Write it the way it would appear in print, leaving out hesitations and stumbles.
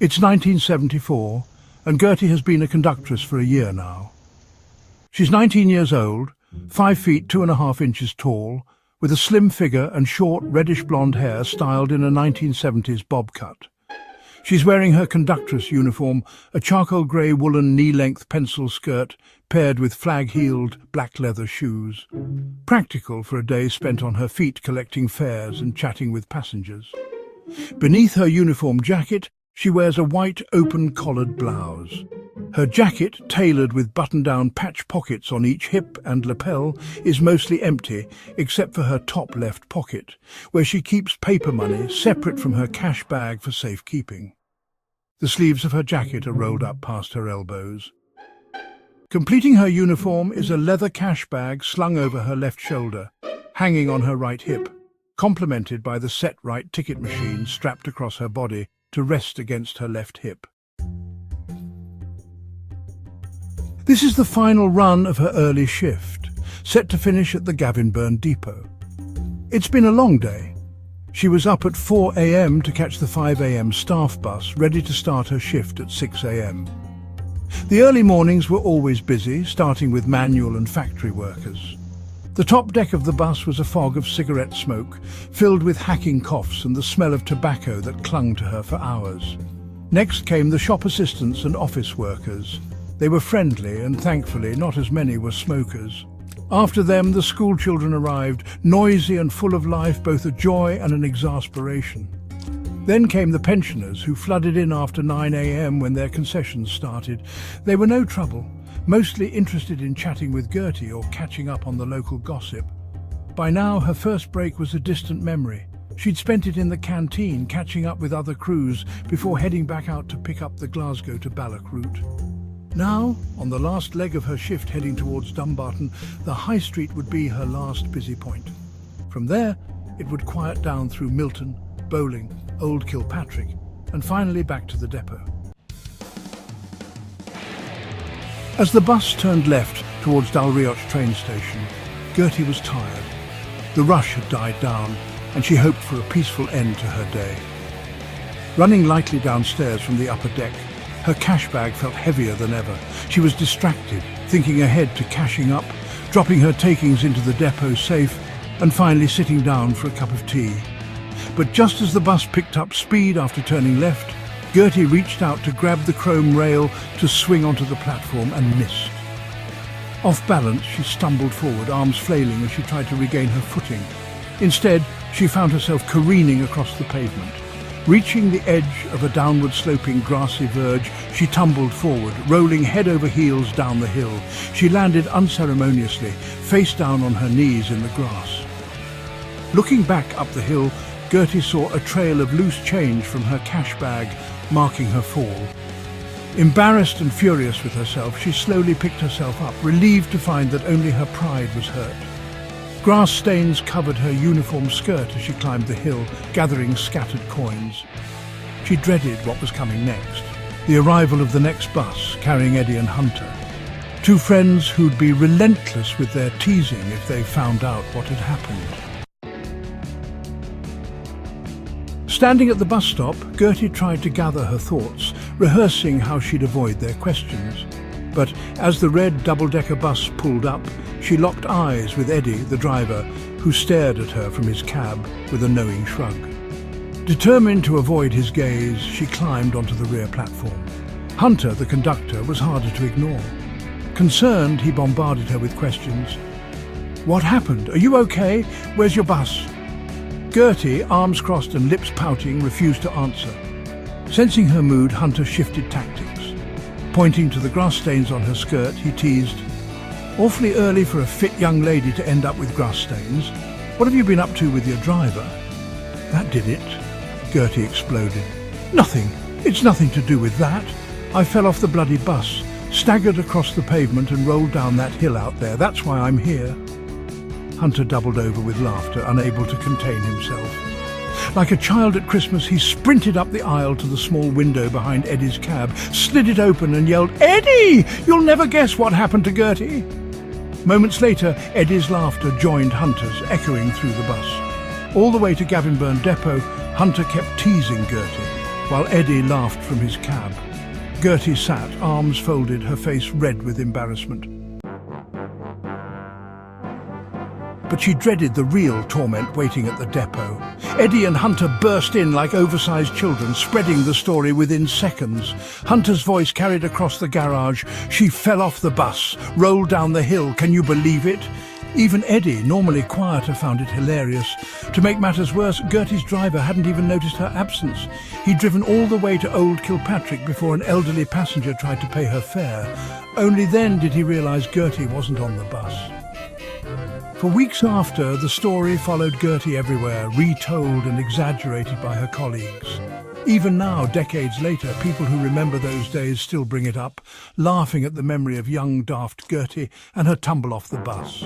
It's 1974, and Gertie has been a conductress for a year now. She's 19 years old, 5 feet 2.5 inches tall, with a slim figure and short reddish-blonde hair styled in a 1970s bob cut. She's wearing her conductress uniform, a charcoal grey woolen knee-length pencil skirt paired with flag-heeled black leather shoes. Practical for a day spent on her feet collecting fares and chatting with passengers. Beneath her uniform jacket, she wears a white open-collared blouse. Her jacket, tailored with button-down patch pockets on each hip and lapel, is mostly empty, except for her top left pocket, where she keeps paper money separate from her cash bag for safekeeping. The sleeves of her jacket are rolled up past her elbows. Completing her uniform is a leather cash bag slung over her left shoulder, hanging on her right hip, complemented by the set-right ticket machine strapped across her body to rest against her left hip. This is the final run of her early shift, set to finish at the Gavinburn depot. It's been a long day. She was up at 4 a.m. to catch the 5 a.m. staff bus, ready to start her shift at 6 a.m. The early mornings were always busy, starting with manual and factory workers. The top deck of the bus was a fog of cigarette smoke, filled with hacking coughs and the smell of tobacco that clung to her for hours. Next came the shop assistants and office workers. They were friendly, and thankfully not as many were smokers. After them, the school children arrived, noisy and full of life, both a joy and an exasperation. Then came the pensioners, who flooded in after 9 a.m. when their concessions started. They were no trouble, mostly interested in chatting with Gertie or catching up on the local gossip. By now, her first break was a distant memory. She'd spent it in the canteen, catching up with other crews before heading back out to pick up the Glasgow to Balloch route. Now, on the last leg of her shift heading towards Dumbarton, the High Street would be her last busy point. From there, it would quiet down through Milton, Bowling, Old Kilpatrick, and finally back to the depot. As the bus turned left towards Dalrioch train station, Gertie was tired. The rush had died down, and she hoped for a peaceful end to her day. Running lightly downstairs from the upper deck, her cash bag felt heavier than ever. She was distracted, thinking ahead to cashing up, dropping her takings into the depot safe, and finally sitting down for a cup of tea. But just as the bus picked up speed after turning left, Gertie reached out to grab the chrome rail to swing onto the platform and missed. Off balance, she stumbled forward, arms flailing as she tried to regain her footing. Instead, she found herself careening across the pavement. Reaching the edge of a downward-sloping grassy verge, she tumbled forward, rolling head over heels down the hill. She landed unceremoniously, face down on her knees in the grass. Looking back up the hill, Gertie saw a trail of loose change from her cash bag marking her fall. Embarrassed and furious with herself, she slowly picked herself up, relieved to find that only her pride was hurt. Grass stains covered her uniform skirt as she climbed the hill, gathering scattered coins. She dreaded what was coming next, the arrival of the next bus carrying Eddie and Hunter, two friends who'd be relentless with their teasing if they found out what had happened. Standing at the bus stop, Gertie tried to gather her thoughts, rehearsing how she'd avoid their questions. But as the red double-decker bus pulled up, she locked eyes with Eddie, the driver, who stared at her from his cab with a knowing shrug. Determined to avoid his gaze, she climbed onto the rear platform. Hunter, the conductor, was harder to ignore. Concerned, he bombarded her with questions. "What happened? Are you okay? Where's your bus?" Gertie, arms crossed and lips pouting, refused to answer. Sensing her mood, Hunter shifted tactics. Pointing to the grass stains on her skirt, he teased, "Awfully early for a fit young lady to end up with grass stains. What have you been up to with your driver?" "That did it," Gertie exploded. "Nothing. It's nothing to do with that. I fell off the bloody bus, staggered across the pavement and rolled down that hill out there. That's why I'm here." Hunter doubled over with laughter, unable to contain himself. Like a child at Christmas, he sprinted up the aisle to the small window behind Eddie's cab, slid it open and yelled, "Eddie! You'll never guess what happened to Gertie." Moments later, Eddie's laughter joined Hunter's, echoing through the bus. All the way to Gavinburn depot, Hunter kept teasing Gertie. while Eddie laughed from his cab. Gertie sat, arms folded, her face red with embarrassment. But she dreaded the real torment waiting at the depot. Eddie and Hunter burst in like oversized children, spreading the story within seconds. Hunter's voice carried across the garage. She fell off the bus, rolled down the hill. Can you believe it? Even Eddie, normally quieter, found it hilarious. To make matters worse, Gertie's driver hadn't even noticed her absence. He'd driven all the way to Old Kilpatrick before an elderly passenger tried to pay her fare. Only then did he realise Gertie wasn't on the bus. For weeks after, the story followed Gertie everywhere, retold and exaggerated by her colleagues. Even now, decades later, people who remember those days still bring it up, laughing at the memory of young, daft Gertie and her tumble off the bus.